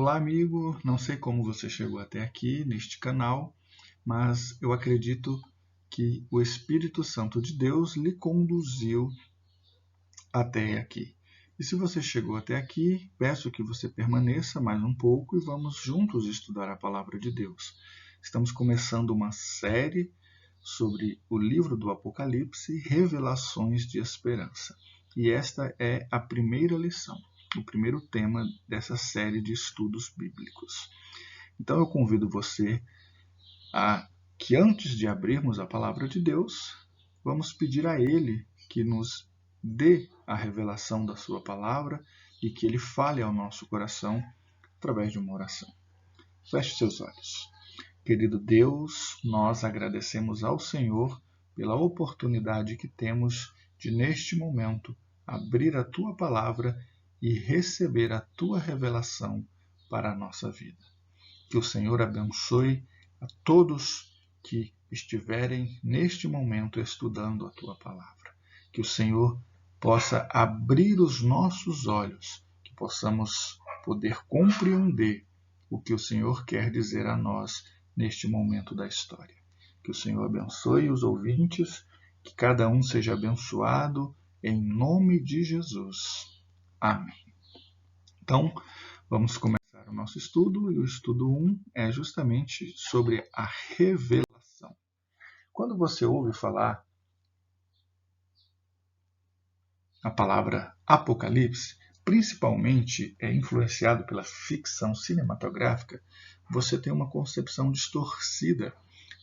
Olá, amigo. Não sei como você chegou até aqui neste canal, mas eu acredito que o Espírito Santo de Deus lhe conduziu até aqui. E se você chegou até aqui, peço que você permaneça mais um pouco e vamos juntos estudar a palavra de Deus. Estamos começando uma série sobre o livro do Apocalipse, Revelações de Esperança. E esta é a primeira lição, o primeiro tema dessa série de estudos bíblicos. Então eu convido você a que antes de abrirmos a palavra de Deus, vamos pedir a Ele que nos dê a revelação da sua palavra e que Ele fale ao nosso coração através de uma oração. Feche seus olhos. Querido Deus, nós agradecemos ao Senhor pela oportunidade que temos de, neste momento, abrir a Tua palavra e receber a Tua revelação para a nossa vida. Que o Senhor abençoe a todos que estiverem neste momento estudando a Tua palavra. Que o Senhor possa abrir os nossos olhos, que possamos poder compreender o que o Senhor quer dizer a nós neste momento da história. Que o Senhor abençoe os ouvintes, que cada um seja abençoado, em nome de Jesus. Amém. Então, vamos começar o nosso estudo, e o estudo 1 é justamente sobre a revelação. Quando você ouve falar a palavra Apocalipse, principalmente é influenciado pela ficção cinematográfica, você tem uma concepção distorcida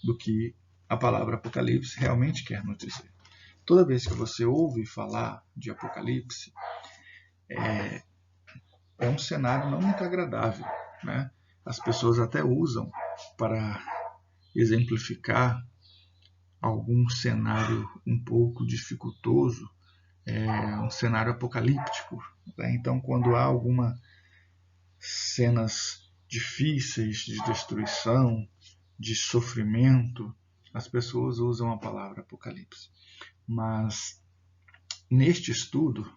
do que a palavra Apocalipse realmente quer nos dizer. Toda vez que você ouve falar de Apocalipse, é um cenário não muito agradável, né? As pessoas até usam para exemplificar algum cenário um pouco dificultoso, um cenário apocalíptico. Né? Então, quando há algumas cenas difíceis de destruição, de sofrimento, as pessoas usam a palavra Apocalipse. Mas neste estudo,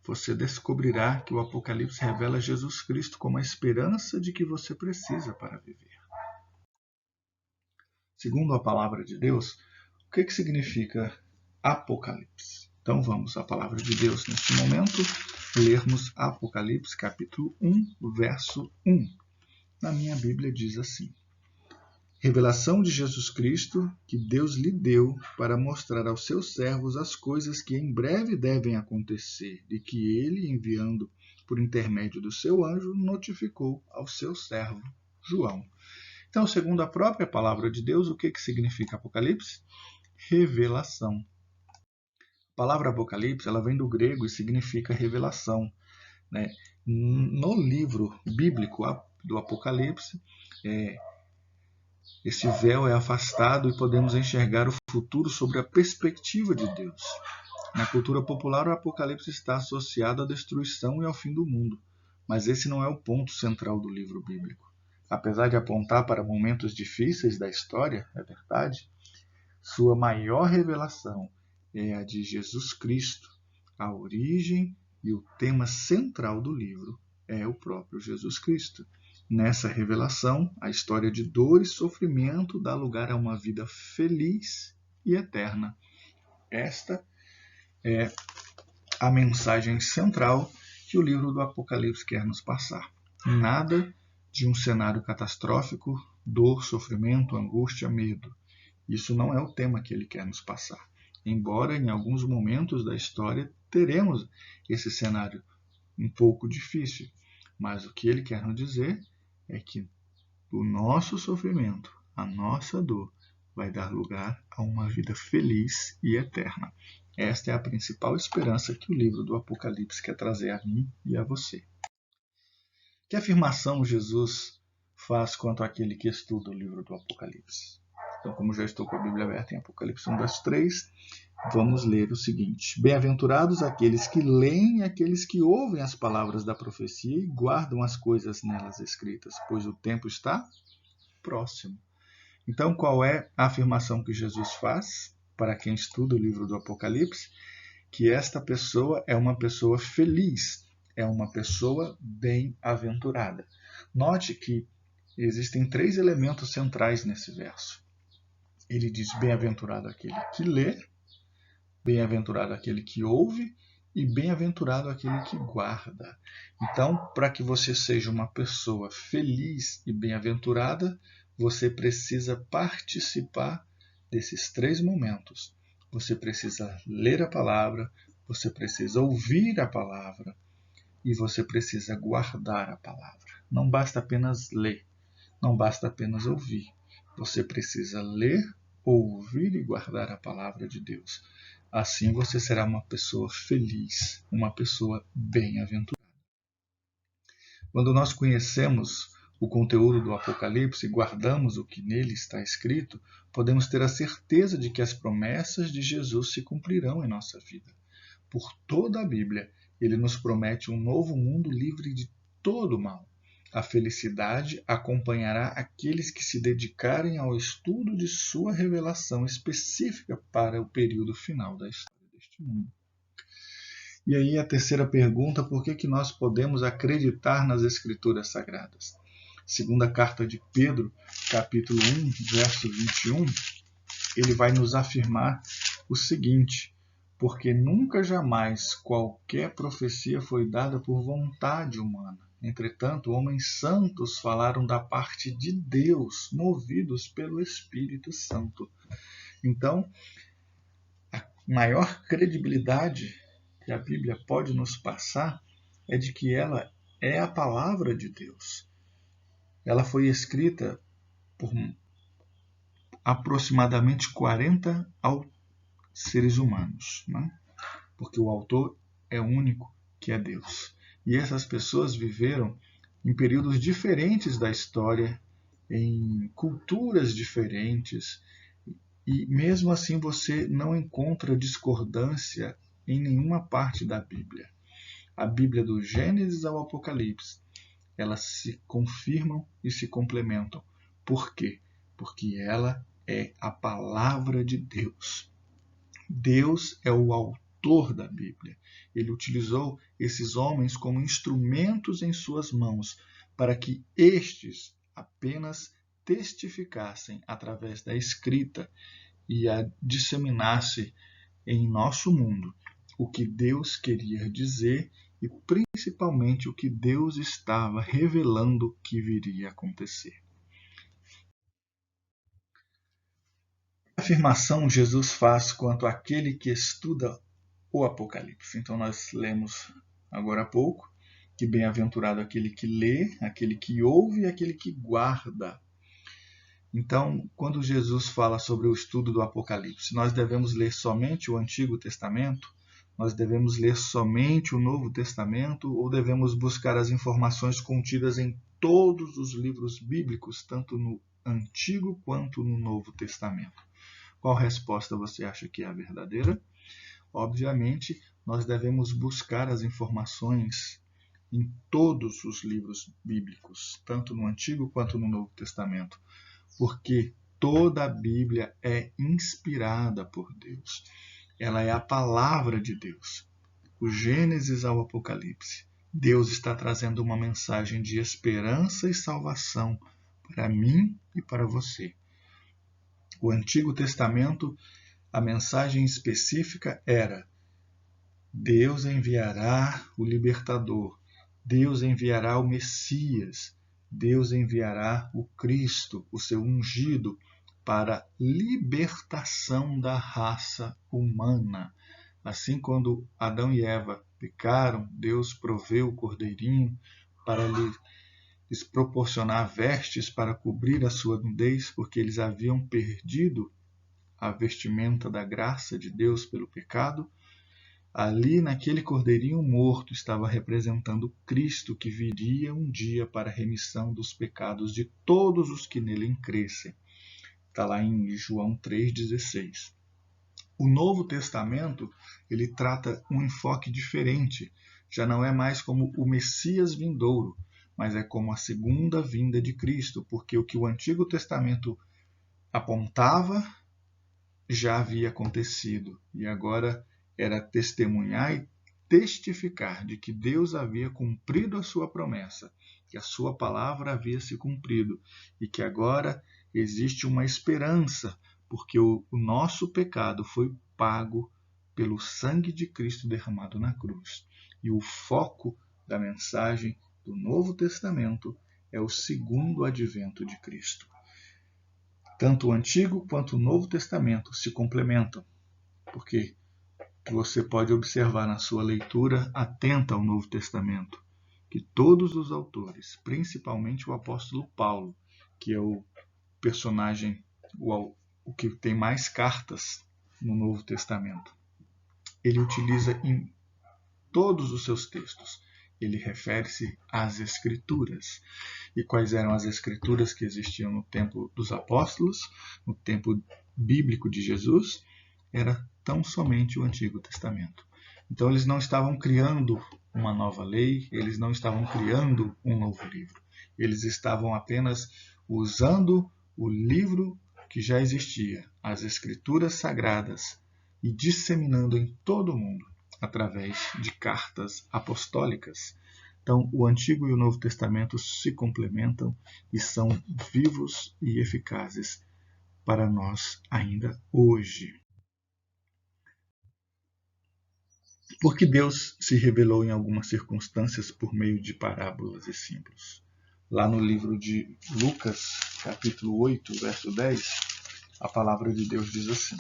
você descobrirá que o Apocalipse revela Jesus Cristo como a esperança de que você precisa para viver. Segundo a palavra de Deus, o que significa Apocalipse? Então vamos à palavra de Deus neste momento, lermos Apocalipse capítulo 1, verso 1. Na minha Bíblia diz assim: Revelação de Jesus Cristo, que Deus lhe deu para mostrar aos seus servos as coisas que em breve devem acontecer, e que ele, enviando por intermédio do seu anjo, notificou ao seu servo João. Então, segundo a própria palavra de Deus, o que significa Apocalipse? Revelação. A palavra Apocalipse ela vem do grego e significa revelação. Né? No livro bíblico do Apocalipse, esse véu é afastado e podemos enxergar o futuro sobre a perspectiva de Deus. Na cultura popular, o Apocalipse está associado à destruição e ao fim do mundo, mas esse não é o ponto central do livro bíblico. Apesar de apontar para momentos difíceis da história, é verdade, sua maior revelação é a de Jesus Cristo. A origem e o tema central do livro é o próprio Jesus Cristo. Nessa revelação, a história de dor e sofrimento dá lugar a uma vida feliz e eterna. Esta é a mensagem central que o livro do Apocalipse quer nos passar. Nada de um cenário catastrófico, dor, sofrimento, angústia, medo. Isso não é o tema que ele quer nos passar. Embora em alguns momentos da história teremos esse cenário um pouco difícil, mas o que ele quer nos dizer é que o nosso sofrimento, a nossa dor, vai dar lugar a uma vida feliz e eterna. Esta é a principal esperança que o livro do Apocalipse quer trazer a mim e a você. Que afirmação Jesus faz quanto àquele que estuda o livro do Apocalipse? Então, como já estou com a Bíblia aberta em Apocalipse 1, verso 3, vamos ler o seguinte: Bem-aventurados aqueles que leem e aqueles que ouvem as palavras da profecia e guardam as coisas nelas escritas, pois o tempo está próximo. Então, qual é a afirmação que Jesus faz para quem estuda o livro do Apocalipse? Que esta pessoa é uma pessoa feliz. é uma pessoa bem-aventurada. Note que existem 3 elementos centrais nesse verso. Ele diz: bem-aventurado aquele que lê, bem-aventurado aquele que ouve e bem-aventurado aquele que guarda. Então, para que você seja uma pessoa feliz e bem-aventurada, você precisa participar desses 3 momentos. Você precisa ler a palavra, você precisa ouvir a palavra e você precisa guardar a palavra. Não basta apenas ler, não basta apenas ouvir. Você precisa ler, ouvir e guardar a palavra de Deus. Assim você será uma pessoa feliz, uma pessoa bem-aventurada. Quando nós conhecemos o conteúdo do Apocalipse e guardamos o que nele está escrito, podemos ter a certeza de que as promessas de Jesus se cumprirão em nossa vida. Por toda a Bíblia, ele nos promete um novo mundo livre de todo mal. A felicidade acompanhará aqueles que se dedicarem ao estudo de sua revelação específica para o período final da história deste mundo. E aí a terceira pergunta: por que nós podemos acreditar nas Escrituras Sagradas? Segunda carta de Pedro, capítulo 1, verso 21, ele vai nos afirmar o seguinte: porque nunca jamais qualquer profecia foi dada por vontade humana. Entretanto, homens santos falaram da parte de Deus, movidos pelo Espírito Santo. Então, a maior credibilidade que a Bíblia pode nos passar é de que ela é a palavra de Deus. Ela foi escrita por aproximadamente 40 seres humanos, né? Porque o autor é único, que é Deus. E essas pessoas viveram em períodos diferentes da história, em culturas diferentes, e mesmo assim você não encontra discordância em nenhuma parte da Bíblia. A Bíblia do Gênesis ao Apocalipse, elas se confirmam e se complementam. Por quê? Porque ela é a palavra de Deus. Deus é o autor da Bíblia. Ele utilizou esses homens como instrumentos em suas mãos para que estes apenas testificassem através da escrita e a disseminasse em nosso mundo o que Deus queria dizer e principalmente o que Deus estava revelando que viria a acontecer. Que afirmação Jesus faz quanto àquele que estuda o Apocalipse? Então nós lemos agora há pouco que bem-aventurado aquele que lê, aquele que ouve e aquele que guarda. Então, quando Jesus fala sobre o estudo do Apocalipse, nós devemos ler somente o Antigo Testamento? Nós devemos ler somente o Novo Testamento ou devemos buscar as informações contidas em todos os livros bíblicos, tanto no Antigo quanto no Novo Testamento? Qual resposta você acha que é a verdadeira? Obviamente, nós devemos buscar as informações em todos os livros bíblicos, tanto no Antigo quanto no Novo Testamento, porque toda a Bíblia é inspirada por Deus. Ela é a palavra de Deus. O Gênesis ao Apocalipse, Deus está trazendo uma mensagem de esperança e salvação para mim e para você. O Antigo Testamento, a mensagem específica era: Deus enviará o libertador, Deus enviará o Messias, Deus enviará o Cristo, o seu ungido, para libertação da raça humana. Assim, quando Adão e Eva pecaram, Deus proveu o cordeirinho para lhes proporcionar vestes para cobrir a sua nudez, porque eles haviam perdido a vestimenta da graça de Deus pelo pecado. Ali, naquele cordeirinho morto, estava representando Cristo, que viria um dia para a remissão dos pecados de todos os que nele crescem. Está lá em João 3,16. O Novo Testamento, ele trata um enfoque diferente. Já não é mais como o Messias vindouro, mas é como a segunda vinda de Cristo, porque o que o Antigo Testamento apontava já havia acontecido, e agora era testemunhar testificar de que Deus havia cumprido a sua promessa, que a sua palavra havia se cumprido e que agora existe uma esperança, porque o nosso pecado foi pago pelo sangue de Cristo derramado na cruz. E o foco da mensagem do Novo Testamento é o segundo advento de Cristo. Tanto o Antigo quanto o Novo Testamento se complementam, porque você pode observar na sua leitura atenta ao Novo Testamento que todos os autores, principalmente o apóstolo Paulo, que é o personagem, o que tem mais cartas no Novo Testamento, ele utiliza em todos os seus textos, ele refere-se às Escrituras. E quais eram as Escrituras que existiam no tempo dos apóstolos, no tempo bíblico de Jesus? Era tão somente o Antigo Testamento. Então eles não estavam criando uma nova lei, eles não estavam criando um novo livro. Eles estavam apenas usando o livro que já existia, as Escrituras Sagradas, e disseminando em todo o mundo através de cartas apostólicas. Então, o Antigo e o Novo Testamento se complementam e são vivos e eficazes para nós ainda hoje. Porque Deus se revelou em algumas circunstâncias por meio de parábolas e símbolos. Lá no livro de Lucas, capítulo 8, verso 10, a palavra de Deus diz assim: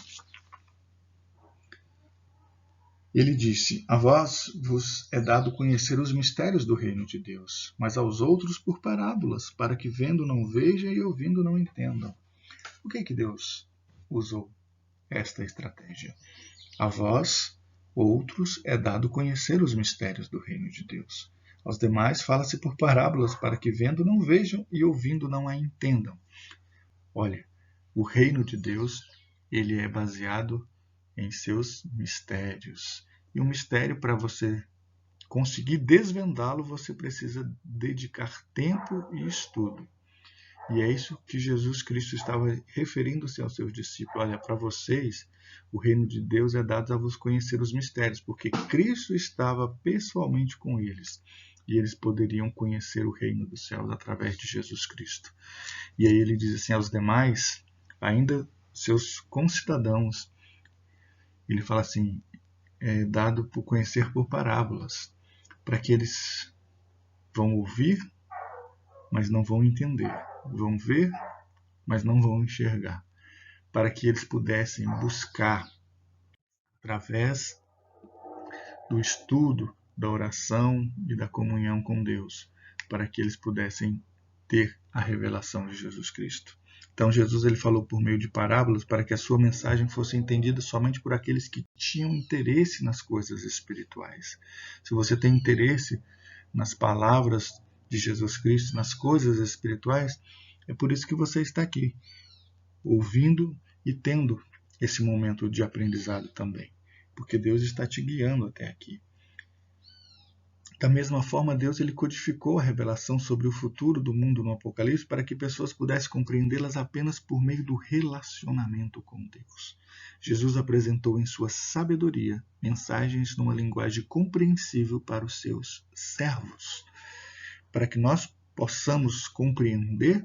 Ele disse: A vós vos é dado conhecer os mistérios do reino de Deus, mas aos outros por parábolas, para que vendo não vejam e ouvindo não entendam. Por que Deus usou esta estratégia? A vós, outros, é dado conhecer os mistérios do reino de Deus. Aos demais fala-se por parábolas, para que vendo não vejam e ouvindo não a entendam. Olha, o reino de Deus, ele é baseado em seus mistérios. E um mistério, para você conseguir desvendá-lo, você precisa dedicar tempo e estudo. E é isso que Jesus Cristo estava referindo-se aos seus discípulos. Olha, para vocês, o reino de Deus é dado a vos conhecer os mistérios, porque Cristo estava pessoalmente com eles. E eles poderiam conhecer o reino dos céus através de Jesus Cristo. E aí ele diz assim, aos demais, ainda seus concidadãos, ele fala assim, é dado por conhecer por parábolas, para que eles vão ouvir, mas não vão entender, vão ver, mas não vão enxergar, para que eles pudessem buscar, através do estudo, da oração e da comunhão com Deus, para que eles pudessem ter a revelação de Jesus Cristo. Então Jesus ele falou por meio de parábolas para que a sua mensagem fosse entendida somente por aqueles que tinham interesse nas coisas espirituais. Se você tem interesse nas palavras de Jesus Cristo, nas coisas espirituais, é por isso que você está aqui, ouvindo e tendo esse momento de aprendizado também, porque Deus está te guiando até aqui. Da mesma forma, Deus ele codificou a revelação sobre o futuro do mundo no Apocalipse para que pessoas pudessem compreendê-las apenas por meio do relacionamento com Deus. Jesus apresentou em sua sabedoria mensagens numa linguagem compreensível para os seus servos. Para que nós possamos compreender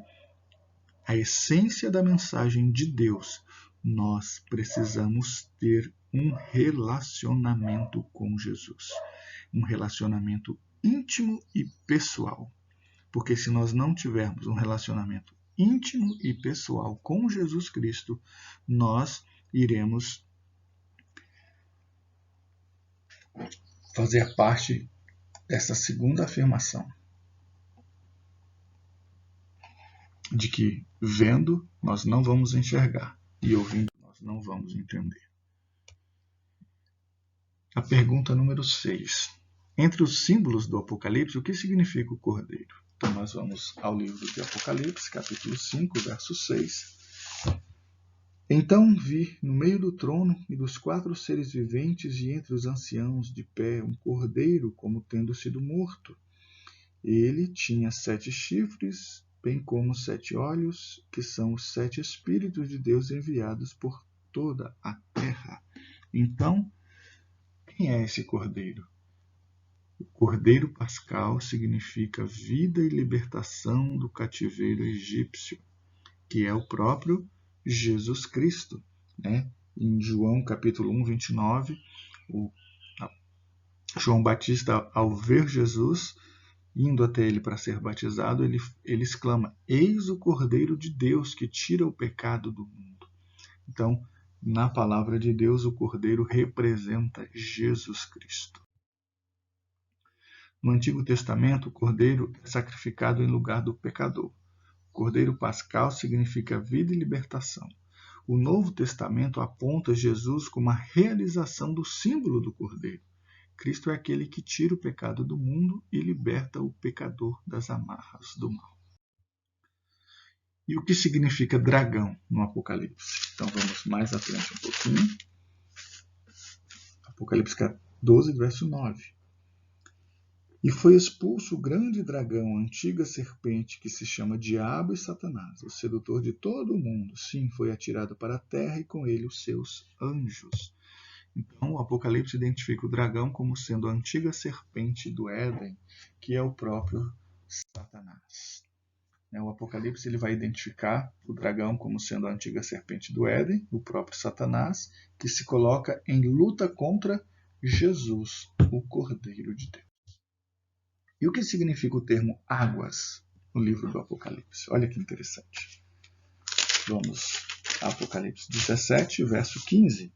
a essência da mensagem de Deus, nós precisamos ter um relacionamento com Jesus. Um relacionamento íntimo e pessoal. Porque se nós não tivermos um relacionamento íntimo e pessoal com Jesus Cristo, nós iremos fazer parte dessa segunda afirmação. De que vendo nós não vamos enxergar e ouvindo nós não vamos entender. A pergunta número 6. Entre os símbolos do Apocalipse, o que significa o cordeiro? Então nós vamos ao livro de Apocalipse, capítulo 5, verso 6. Então vi no meio do trono e dos 4 seres viventes e entre os anciãos de pé um cordeiro como tendo sido morto. Ele tinha 7 chifres, bem como 7 olhos, que são os 7 Espíritos de Deus enviados por toda a terra. Então, quem é esse cordeiro? O Cordeiro Pascal significa vida e libertação do cativeiro egípcio, que é o próprio Jesus Cristo. Né? Em João capítulo 1, 29, João Batista, ao ver Jesus indo até ele para ser batizado, ele exclama: Eis o Cordeiro de Deus que tira o pecado do mundo. Então, na palavra de Deus, o Cordeiro representa Jesus Cristo. No Antigo Testamento, o Cordeiro é sacrificado em lugar do pecador. O Cordeiro Pascal significa vida e libertação. O Novo Testamento aponta Jesus como a realização do símbolo do Cordeiro. Cristo é aquele que tira o pecado do mundo e liberta o pecador das amarras do mal. E o que significa dragão no Apocalipse? Então vamos mais à frente um pouquinho. Apocalipse 12, verso 9. E foi expulso o grande dragão, a antiga serpente, que se chama Diabo e Satanás, o sedutor de todo o mundo. Sim, foi atirado para a terra e com ele os seus anjos. Então, o Apocalipse identifica o dragão como sendo a antiga serpente do Éden, que é o próprio Satanás. O Apocalipse ele vai identificar o dragão como sendo a antiga serpente do Éden, o próprio Satanás, que se coloca em luta contra Jesus, o Cordeiro de Deus. E o que significa o termo águas no livro do Apocalipse? Olha que interessante. Vamos a Apocalipse 17, verso 15.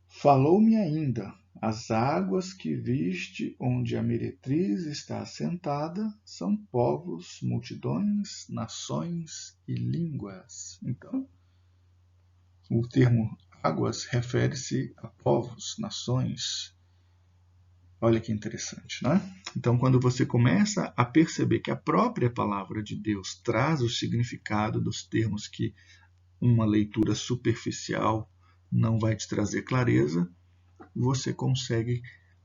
Falou-me ainda, as águas que viste onde a meretriz está assentada são povos, multidões, nações e línguas. Então, o termo águas refere-se a povos, nações. Olha que interessante, não é? Então, quando você começa a perceber que a própria palavra de Deus traz o significado dos termos que uma leitura superficial não vai te trazer clareza, você consegue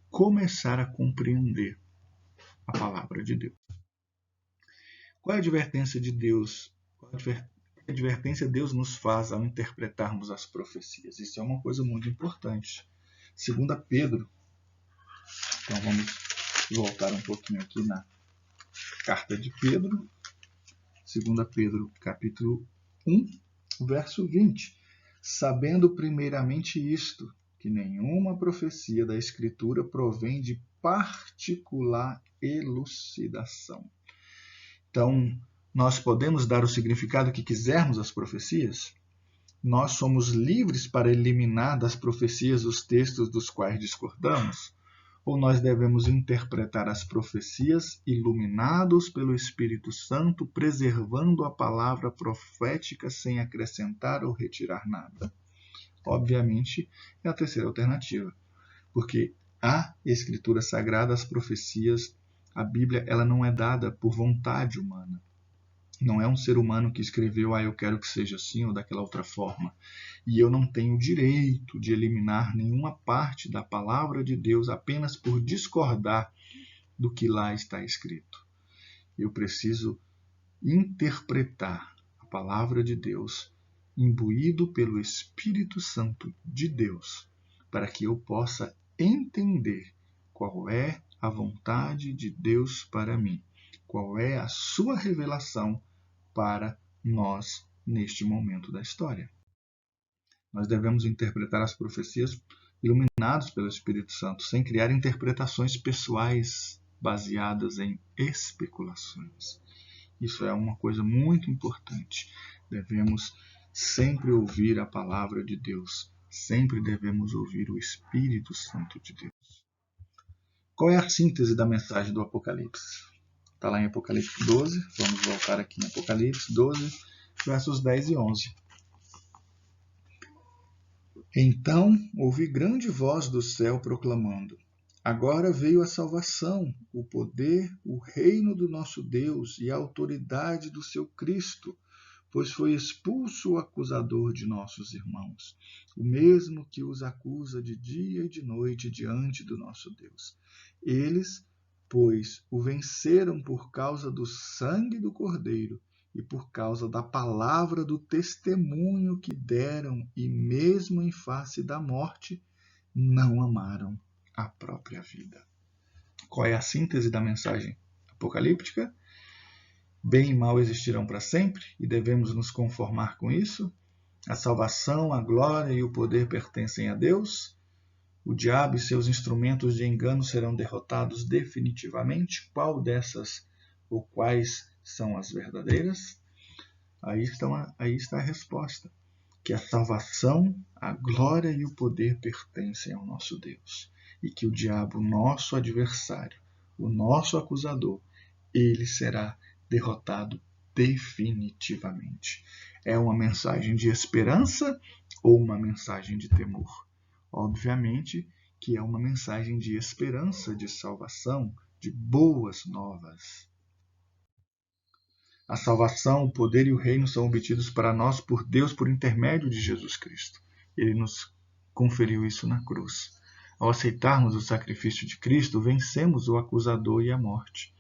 começar a compreender a palavra de Deus. Qual é a advertência de Deus? Qual a advertência Deus nos faz ao interpretarmos as profecias? Isso é uma coisa muito importante. 2 Pedro, então vamos voltar um pouquinho aqui na carta de Pedro, 2 Pedro capítulo 1, verso 20. Sabendo primeiramente isto, que nenhuma profecia da Escritura provém de particular elucidação. Então, nós podemos dar o significado que quisermos às profecias? Nós somos livres para eliminar das profecias os textos dos quais discordamos? Ou nós devemos interpretar as profecias iluminados pelo Espírito Santo, preservando a palavra profética sem acrescentar ou retirar nada? Obviamente, é a terceira alternativa, porque a Escritura Sagrada, as profecias, a Bíblia, ela não é dada por vontade humana. Não é um ser humano que escreveu, eu quero que seja assim ou daquela outra forma. E eu não tenho direito de eliminar nenhuma parte da palavra de Deus apenas por discordar do que lá está escrito. Eu preciso interpretar a palavra de Deus imbuído pelo Espírito Santo de Deus, para que eu possa entender qual é a vontade de Deus para mim, qual é a sua revelação para nós neste momento da história. Nós devemos interpretar as profecias iluminados pelo Espírito Santo, sem criar interpretações pessoais baseadas em especulações. Isso é uma coisa muito importante. Devemos sempre ouvir a palavra de Deus. Sempre devemos ouvir o Espírito Santo de Deus. Qual é a síntese da mensagem do Apocalipse? Está lá em Apocalipse 12. Vamos voltar aqui em Apocalipse 12, versos 10 e 11. Então ouvi grande voz do céu proclamando: Agora veio a salvação, o poder, o reino do nosso Deus e a autoridade do seu Cristo, pois foi expulso o acusador de nossos irmãos, o mesmo que os acusa de dia e de noite diante do nosso Deus. Eles, pois, o venceram por causa do sangue do Cordeiro e por causa da palavra do testemunho que deram, e mesmo em face da morte, não amaram a própria vida. Qual é a síntese da mensagem apocalíptica? Bem e mal existirão para sempre e devemos nos conformar com isso. A salvação, a glória e o poder pertencem a Deus. O diabo e seus instrumentos de engano serão derrotados definitivamente. Qual dessas ou quais são as verdadeiras? Aí está a resposta. Que a salvação, a glória e o poder pertencem ao nosso Deus. E que o diabo, nosso adversário, o nosso acusador, ele será derrotado definitivamente. É uma mensagem de esperança ou uma mensagem de temor? Obviamente que é uma mensagem de esperança, de salvação, de boas novas. A salvação, o poder e o reino são obtidos para nós por Deus por intermédio de Jesus Cristo. Ele nos conferiu isso na cruz. Ao aceitarmos o sacrifício de Cristo, vencemos o acusador e a morte.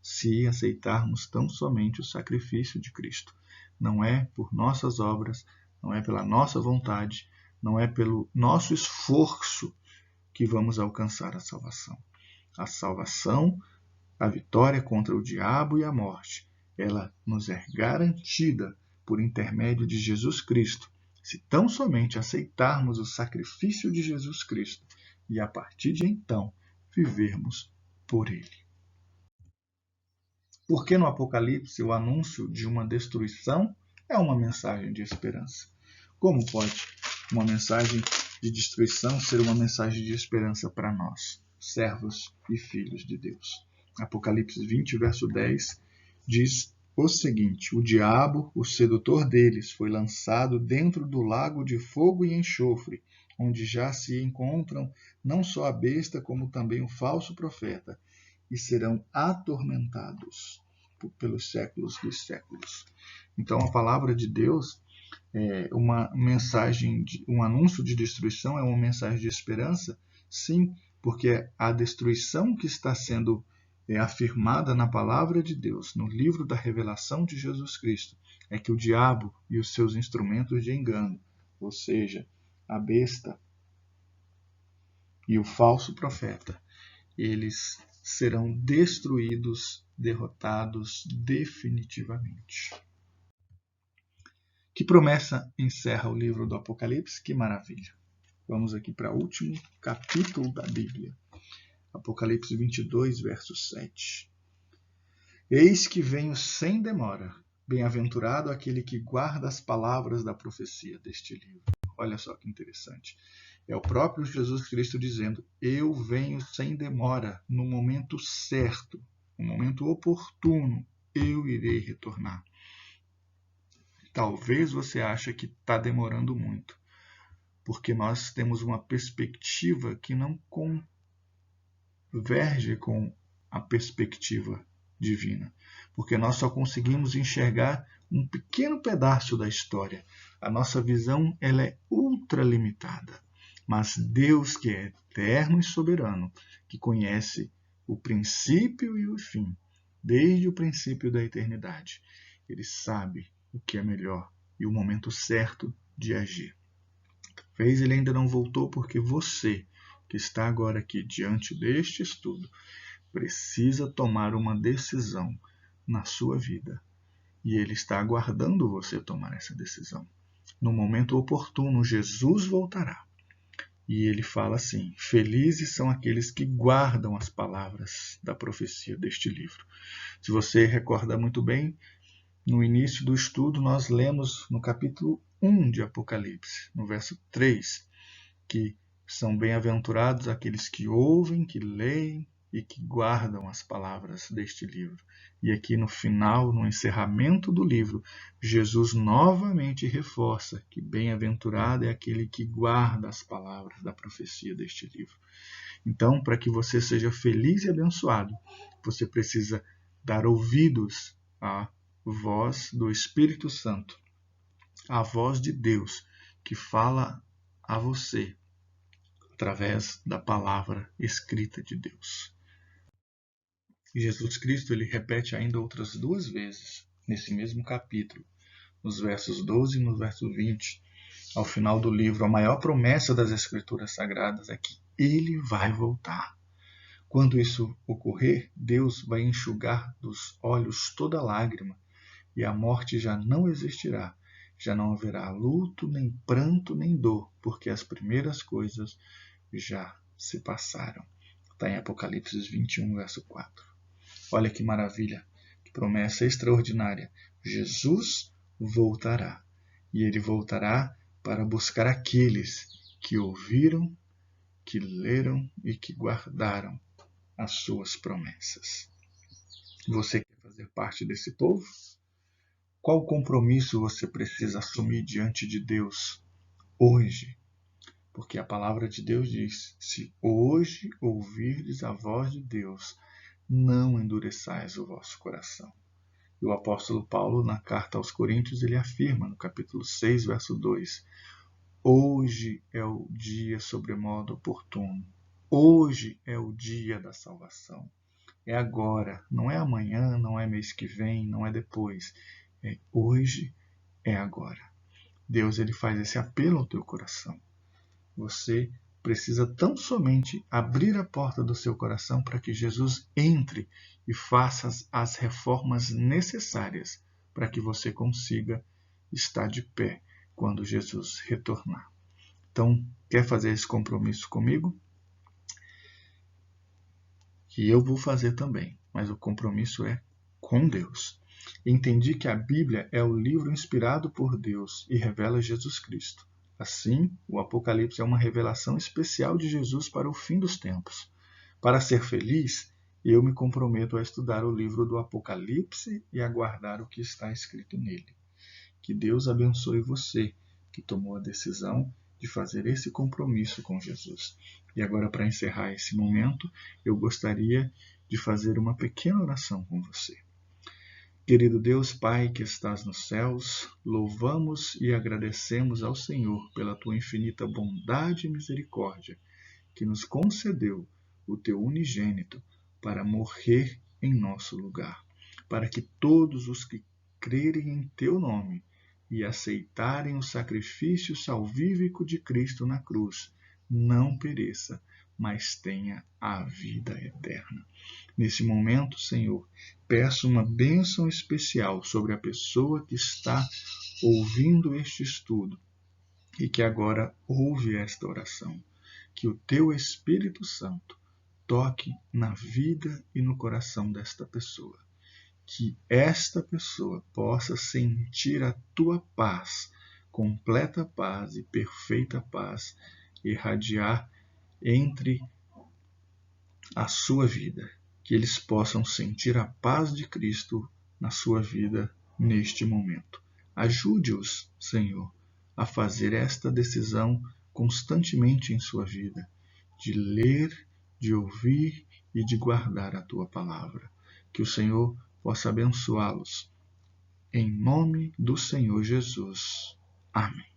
Se aceitarmos tão somente o sacrifício de Cristo. Não é por nossas obras, não é pela nossa vontade, não é pelo nosso esforço que vamos alcançar a salvação. A salvação, a vitória contra o diabo e a morte, ela nos é garantida por intermédio de Jesus Cristo, se tão somente aceitarmos o sacrifício de Jesus Cristo e a partir de então vivermos por Ele. Porque no Apocalipse o anúncio de uma destruição é uma mensagem de esperança? Como pode uma mensagem de destruição ser uma mensagem de esperança para nós, servos e filhos de Deus? Apocalipse 20, verso 10, diz o seguinte: o diabo, o sedutor deles, foi lançado dentro do lago de fogo e enxofre, onde já se encontram não só a besta, como também o falso profeta, e serão atormentados pelos séculos dos séculos. Então, a palavra de Deus é uma mensagem, um anúncio de destruição, é uma mensagem de esperança? Sim, porque a destruição que está sendo afirmada na palavra de Deus, no livro da revelação de Jesus Cristo, é que o diabo e os seus instrumentos de engano, ou seja, a besta e o falso profeta, eles serão destruídos, derrotados definitivamente. Que promessa encerra o livro do Apocalipse? Que maravilha! Vamos aqui para o último capítulo da Bíblia. Apocalipse 22, verso 7. Eis que venho sem demora. Bem-aventurado aquele que guarda as palavras da profecia deste livro. Olha só que interessante. É o próprio Jesus Cristo dizendo: eu venho sem demora, no momento certo, no momento oportuno, eu irei retornar. Talvez você ache que está demorando muito, porque nós temos uma perspectiva que não converge com a perspectiva divina, porque nós só conseguimos enxergar um pequeno pedaço da história. A nossa visão ela é ultralimitada. Mas Deus, que é eterno e soberano, que conhece o princípio e o fim, desde o princípio da eternidade, ele sabe o que é melhor e o momento certo de agir. Talvez ele ainda não voltou porque você, que está agora aqui diante deste estudo, precisa tomar uma decisão na sua vida. E ele está aguardando você tomar essa decisão. No momento oportuno, Jesus voltará. E ele fala assim: felizes são aqueles que guardam as palavras da profecia deste livro. Se você recorda muito bem, no início do estudo nós lemos no capítulo 1 de Apocalipse, no verso 3, que são bem-aventurados aqueles que ouvem, que leem e que guardam as palavras deste livro. E aqui no final, no encerramento do livro, Jesus novamente reforça que bem-aventurado é aquele que guarda as palavras da profecia deste livro. Então, para que você seja feliz e abençoado, você precisa dar ouvidos à voz do Espírito Santo, à voz de Deus que fala a você através da palavra escrita de Deus. E Jesus Cristo ele repete ainda outras duas vezes, nesse mesmo capítulo, nos versos 12 e no verso 20, ao final do livro, a maior promessa das Escrituras Sagradas é que ele vai voltar. Quando isso ocorrer, Deus vai enxugar dos olhos toda lágrima, e a morte já não existirá. Já não haverá luto, nem pranto, nem dor, porque as primeiras coisas já se passaram. Está em Apocalipse 21, verso 4. Olha que maravilha, que promessa extraordinária. Jesus voltará, e ele voltará para buscar aqueles que ouviram, que leram e que guardaram as suas promessas. Você quer fazer parte desse povo? Qual compromisso você precisa assumir diante de Deus hoje? Porque a palavra de Deus diz: se hoje ouvirdes a voz de Deus, não endureçais o vosso coração. E o apóstolo Paulo, na carta aos Coríntios, ele afirma, no capítulo 6, verso 2, hoje é o dia sobremodo oportuno. Hoje é o dia da salvação. É agora, não é amanhã, não é mês que vem, não é depois. É hoje, é agora. Deus ele faz esse apelo ao teu coração. Você precisa tão somente abrir a porta do seu coração para que Jesus entre e faça as reformas necessárias para que você consiga estar de pé quando Jesus retornar. Então, quer fazer esse compromisso comigo? Que eu vou fazer também, mas o compromisso é com Deus. Entendi que a Bíblia é o livro inspirado por Deus e revela Jesus Cristo. Assim, o Apocalipse é uma revelação especial de Jesus para o fim dos tempos. Para ser feliz, eu me comprometo a estudar o livro do Apocalipse e a guardar o que está escrito nele. Que Deus abençoe você que tomou a decisão de fazer esse compromisso com Jesus. E agora, para encerrar esse momento, eu gostaria de fazer uma pequena oração com você. Querido Deus, Pai que estás nos céus, louvamos e agradecemos ao Senhor pela tua infinita bondade e misericórdia, que nos concedeu o teu unigênito para morrer em nosso lugar, para que todos os que crerem em teu nome e aceitarem o sacrifício salvífico de Cristo na cruz, não pereça, mas tenha a vida eterna. Nesse momento, Senhor, peço uma bênção especial sobre a pessoa que está ouvindo este estudo e que agora ouve esta oração. Que o teu Espírito Santo toque na vida e no coração desta pessoa. Que esta pessoa possa sentir a tua paz, completa paz e perfeita paz, irradiar entre a sua vida. Que eles possam sentir a paz de Cristo na sua vida neste momento. Ajude-os, Senhor, a fazer esta decisão constantemente em sua vida, de ler, de ouvir e de guardar a tua palavra. Que o Senhor possa abençoá-los. Em nome do Senhor Jesus. Amém.